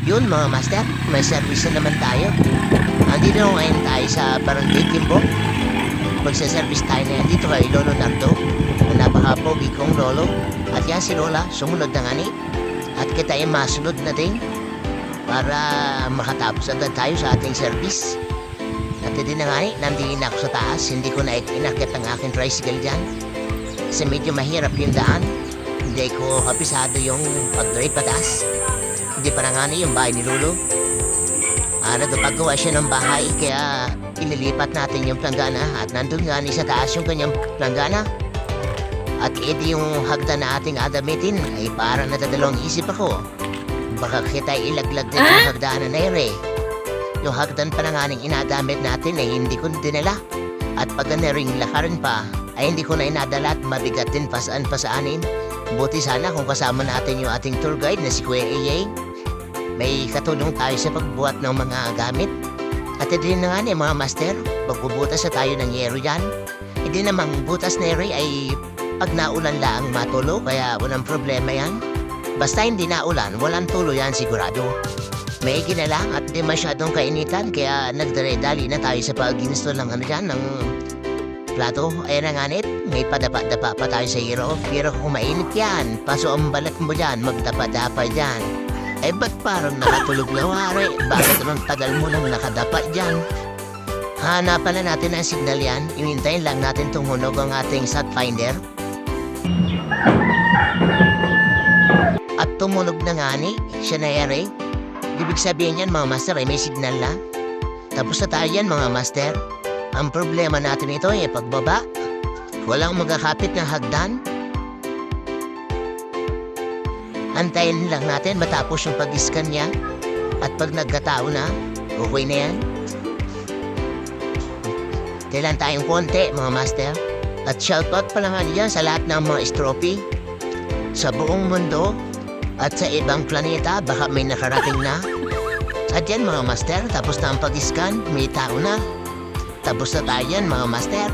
Yun mga master, may service na naman tayo. Andito ngayon tayo sa Barangay Timbo. Magsa-service tayo na yan dito kay Lolo Nardo. Na napaka-pogi kong lolo. At yan si Lola, sumunod na nga ni. At kita ay masunod na din para makatapos agad tayo sa ating service. At hindi na nga ni, nandihin ako sa taas. Hindi ko na inakit ang aking tricycle dyan. Kasi medyo mahirap yung daan. Hindi ko kapisado yung pag-drive pataas. Hindi pa na nga ni yung bahay ni Lolo. Nagpagawa siya ng bahay kaya ililipat natin yung planggana at nandun nga ni sa taas yung kanyang planggana. At edi yung hagdan na ating adamitin ay parang natadalawang isip ako. Baka kita ilaglag din yung hagdanan na ere. Yung hagdan pa na nga ning inadamit natin ay hindi ko dinala. At pag na ring lakarin pa ay hindi ko na inadala at mabigat din pasaan pasaanin. Buti sana kung kasama natin yung ating tour guide na si Kuya Iyay. May katulong tayo sa pagbuhat ng mga gamit. At hindi na nga ni mga master, magbubutas na tayo ng yero dyan. Hindi namang butas na yero ay pag naulan lang matulo, kaya walang problema yan. Basta hindi naulan, walang tulo yan sigurado. May ginalang at di masyadong kainitan, kaya nagdare-dali na tayo sa pag-install ng ng plato. Ayan na nga nit, may padapa-dapa pa tayo sa yero. Pero kung mainit yan, paso ang balat mo dyan, magdapa-dapa dyan. Eh ba't parang nakatulog na wari? Bakit ron tagal mo nang nakadapa dyan? Hanapan na natin ang signal yan. Inintayin lang natin tumunog ang ating sat finder. At tumunog na nga ni, siya na ere. Ibig sabihin yan mga master ay may signal na. Tapos na tayo yan mga master. Ang problema natin ito ay pagbaba. Walang magkakapit ng hagdan. Antayin lang natin matapos yung pag-scan niya. At pag nagkatao na, okay na yan. Kailan tayong konti mga master. At shoutout pa lang dyan sa lahat ng mga estropi sa buong mundo at sa ibang planeta, baka may nakarating na. At yan mga master, tapos na ang pag-scan, may tao na. Tapos na tayo yan mga master.